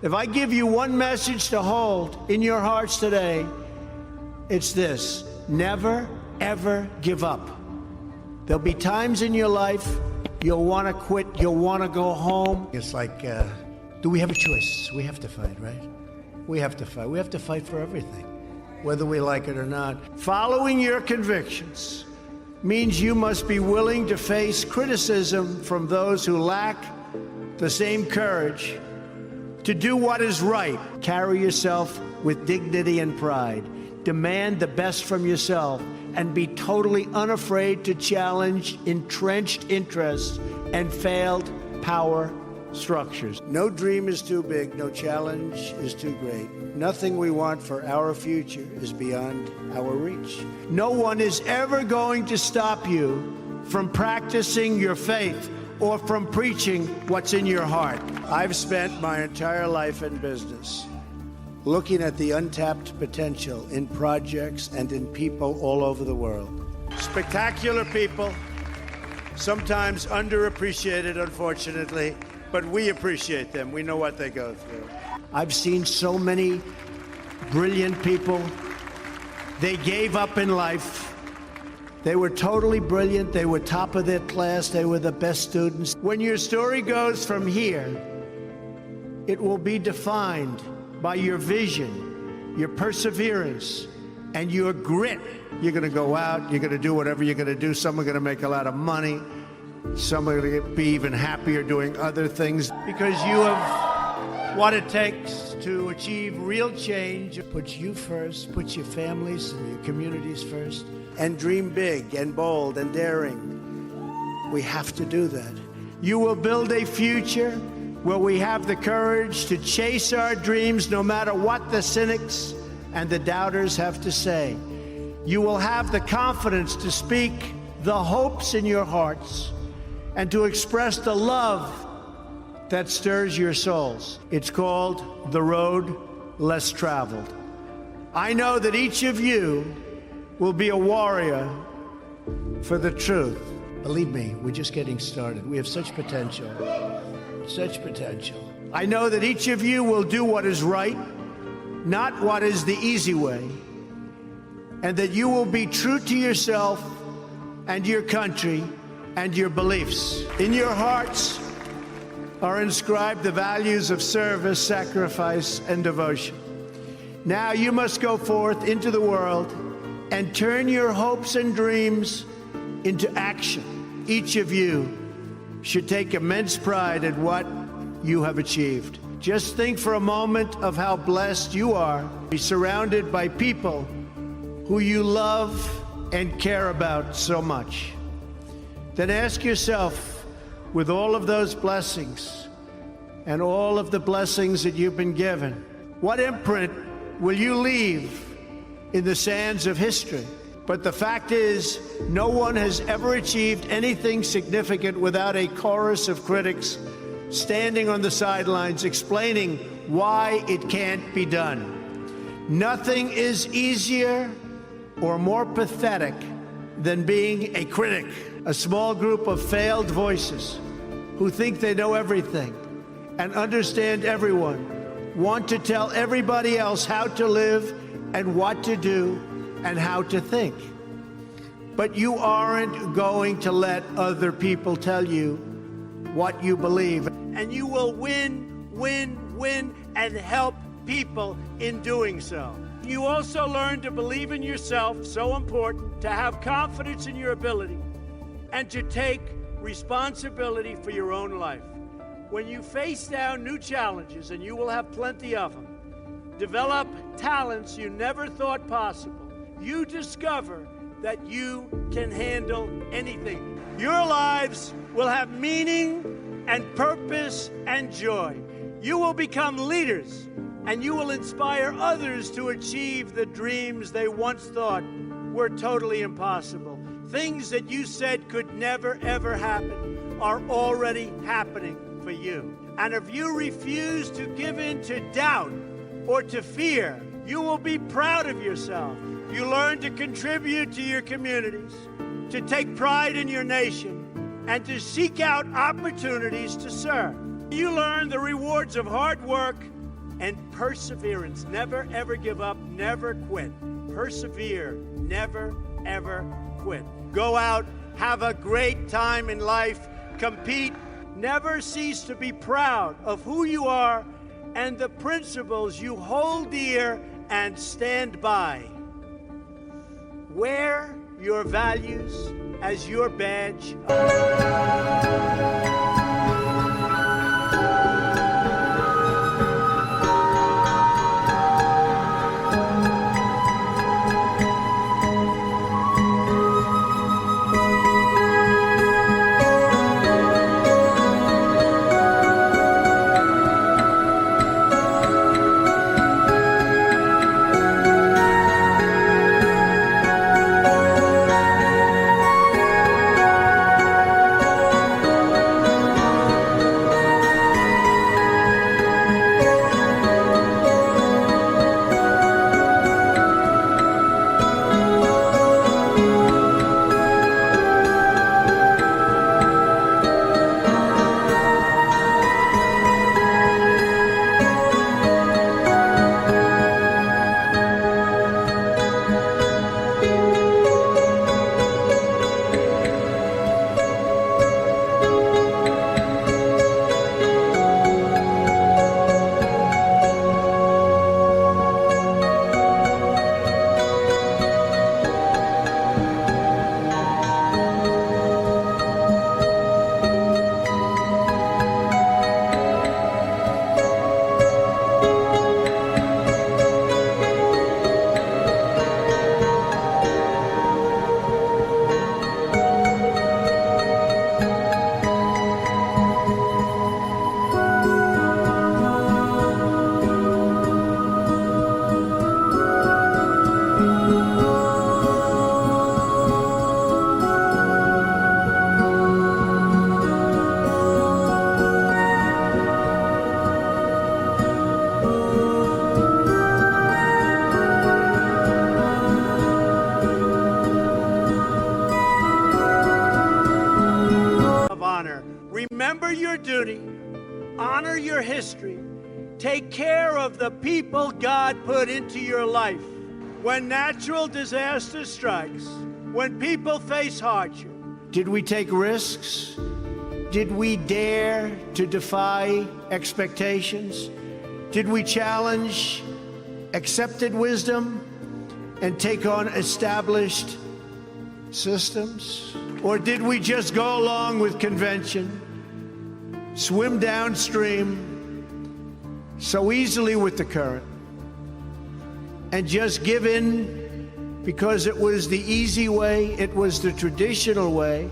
If I give you one message to hold in your hearts today, it's this: never, ever give up. There'll be times in your life you'll want to quit, you'll want to go home. It's like, do we have a choice? We have to fight, right? We have to fight. We have to fight for everything, whether we like it or not. Following your convictions means you must be willing to face criticism from those who lack the same courage to do what is right. Carry yourself with dignity and pride. Demand the best from yourself and be totally unafraid to challenge entrenched interests and failed power structures. No dream is too big, no challenge is too great. Nothing we want for our future is beyond our reach. No one is ever going to stop you from practicing your faith or from preaching what's in your heart. I've spent my entire life in business looking at the untapped potential in projects and in people all over the world. Spectacular people, sometimes underappreciated, unfortunately, but we appreciate them. We know what they go through. I've seen so many brilliant people. They gave up in life. They were totally brilliant. They were top of their class. They were the best students. When your story goes from here, it will be defined by your vision, your perseverance, and your grit. You're going to go out, you're going to do whatever you're going to do. Some are going to make a lot of money. Some are going to be even happier doing other things because you have what it takes to achieve real change. Put you first, put your families and your communities first, and dream big and bold and daring. We have to do that. You will build a future where we have the courage to chase our dreams no matter what the cynics and the doubters have to say. You will have the confidence to speak the hopes in your hearts and to express the love that stirs your souls. It's called the road less traveled. I know that each of you will be a warrior for the truth. Believe me, we're just getting started. We have such potential. Such potential. I know that each of you will do what is right, not what is the easy way, and that you will be true to yourself and your country and your beliefs. In your hearts are inscribed the values of service, sacrifice, and devotion. Now you must go forth into the world and turn your hopes and dreams into action. Each of you should take immense pride in what you have achieved. Just think for a moment of how blessed you are to be surrounded by people who you love and care about so much. Then ask yourself, with all of those blessings and all of the blessings that you've been given, what imprint will you leave in the sands of history? But the fact is, no one has ever achieved anything significant without a chorus of critics standing on the sidelines explaining why it can't be done. Nothing is easier or more pathetic than being a critic. A small group of failed voices who think they know everything and understand everyone want to tell everybody else how to live and what to do and how to think. But you aren't going to let other people tell you what you believe. And you will win, and help people in doing so. You also learn to believe in yourself, so important, to have confidence in your ability, and to take responsibility for your own life. When you face down new challenges, and you will have plenty of them, develop talents you never thought possible. You discover that you can handle anything. Your lives will have meaning and purpose and joy. You will become leaders, and you will inspire others to achieve the dreams they once thought were totally impossible. Things that you said could never, ever happen are already happening for you. And if you refuse to give in to doubt or to fear, you will be proud of yourself. You learn to contribute to your communities, to take pride in your nation, and to seek out opportunities to serve. You learn the rewards of hard work, and perseverance. Never, ever give up. Never quit. Persevere. Never, ever quit. Go out. Have a great time in life. Compete. Never cease to be proud of who you are and the principles you hold dear and stand by. Wear your values as your badge. Remember your duty, honor your history, take care of the people God put into your life. When natural disaster strikes, when people face hardship, did we take risks? Did we dare to defy expectations? Did we challenge accepted wisdom and take on established systems? Or did we just go along with convention, swim downstream so easily with the current, and just give in because it was the easy way, it was the traditional way,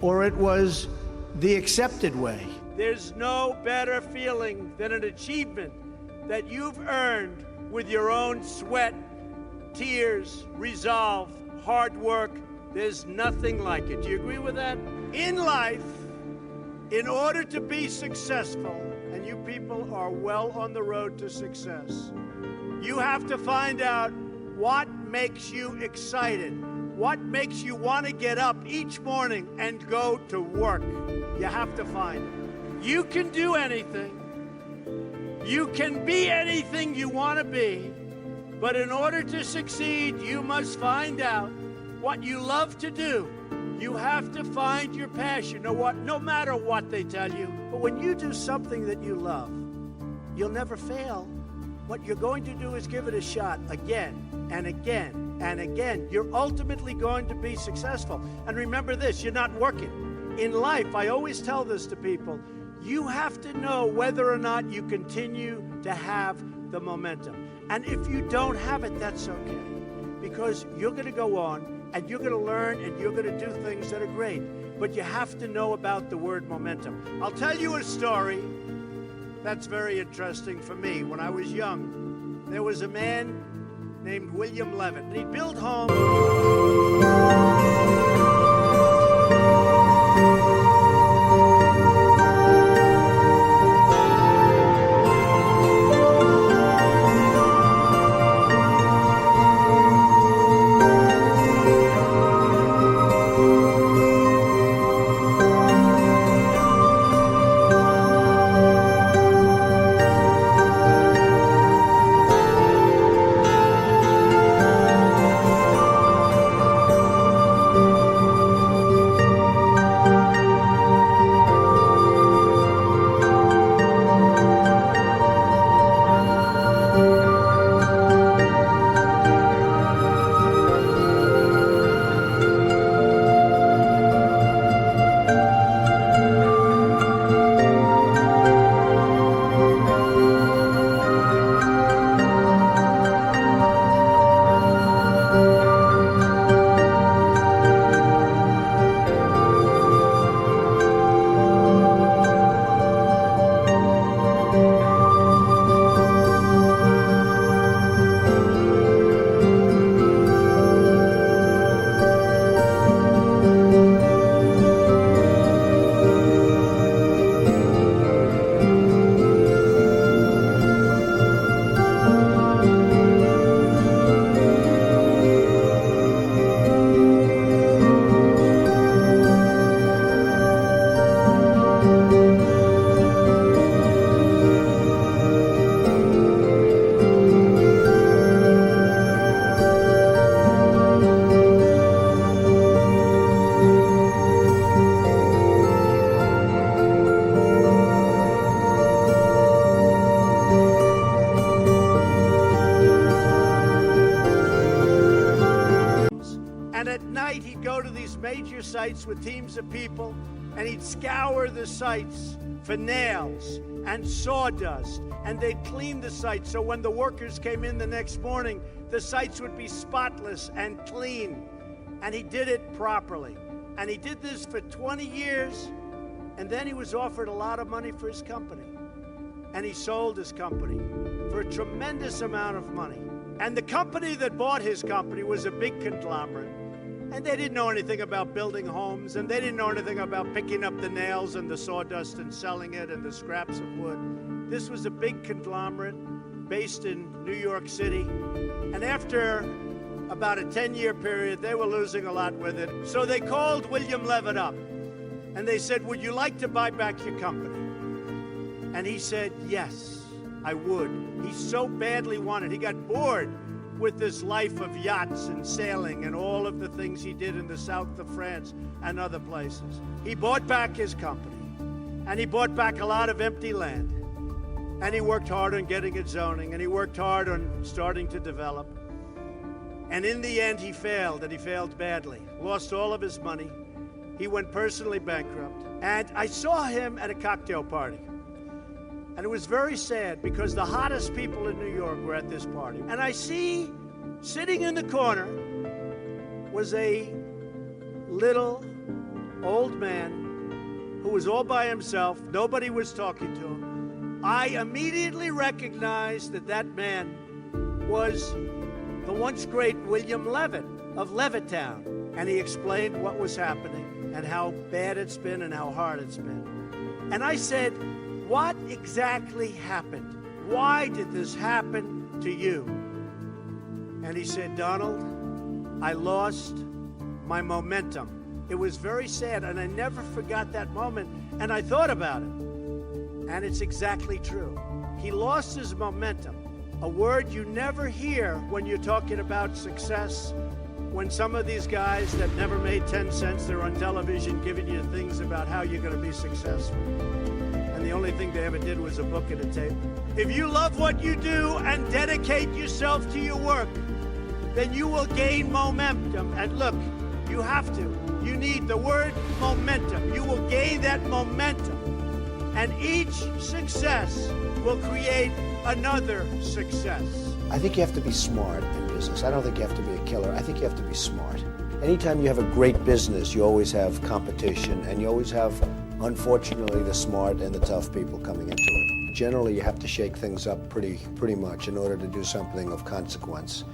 or it was the accepted way? There's no better feeling than an achievement that you've earned with your own sweat, tears, resolve, hard work. There's nothing like it. Do you agree with that? In life, in order to be successful, and you people are well on the road to success, you have to find out what makes you excited, what makes you want to get up each morning and go to work. You have to find it. You can do anything. You can be anything you want to be, but in order to succeed, you must find out what you love to do. You have to find your passion, no matter what they tell you. But when you do something that you love, you'll never fail. What you're going to do is give it a shot again and again and again. You're ultimately going to be successful. And remember this, you're not working. In life, I always tell this to people, you have to know whether or not you continue to have the momentum. And if you don't have it, that's okay. Because you're going to go on and you're going to learn and you're going to do things that are great. But you have to know about the word momentum. I'll tell you a story that's very interesting for me. When I was young, there was a man named William Levitt. He built homes. major sites with teams of people, and he'd scour the sites for nails and sawdust, and they'd clean the sites so when the workers came in the next morning, the sites would be spotless and clean. And he did it properly. And he did this for 20 years, and then he was offered a lot of money for his company. And he sold his company for a tremendous amount of money. And the company that bought his company was a big conglomerate. And they didn't know anything about building homes, and they didn't know anything about picking up the nails and the sawdust and selling it and the scraps of wood. This was a big conglomerate based in New York City. And after about a 10-year period, they were losing a lot with it. So they called William Levitt up, and they said, would you like to buy back your company? And he said, yes, I would. He so badly wanted. He got bored with this life of yachts and sailing and all of the things he did in the south of France and other places. He bought back his company, and he bought back a lot of empty land. And he worked hard on getting it zoning, and he worked hard on starting to develop. And in the end, he failed, and he failed badly. Lost all of his money. He went personally bankrupt. And I saw him at a cocktail party. And it was very sad because the hottest people in New York were at this party. And I see, sitting in the corner, was a little old man who was all by himself. Nobody was talking to him. I immediately recognized that that man was the once great William Levitt of Levittown. And he explained what was happening and how bad it's been and how hard it's been. And I said, what exactly happened? Why did this happen to you? And he said, Donald, I lost my momentum. It was very sad, and I never forgot that moment, and I thought about it. And it's exactly true. He lost his momentum, a word you never hear when you're talking about success. When some of these guys that never made 10 cents, they're on television giving you things about how you're going to be successful. And the only thing they ever did was a book and a tape. If you love what you do and dedicate yourself to your work, then you will gain momentum. And look, you have to. You need the word momentum. You will gain that momentum. And each success will create another success. I think you have to be smart in business. I don't think you have to be a killer. I think you have to be smart. Anytime you have a great business, you always have competition, and you always have, unfortunately, the smart and the tough people coming into it. Generally, you have to shake things up pretty much in order to do something of consequence.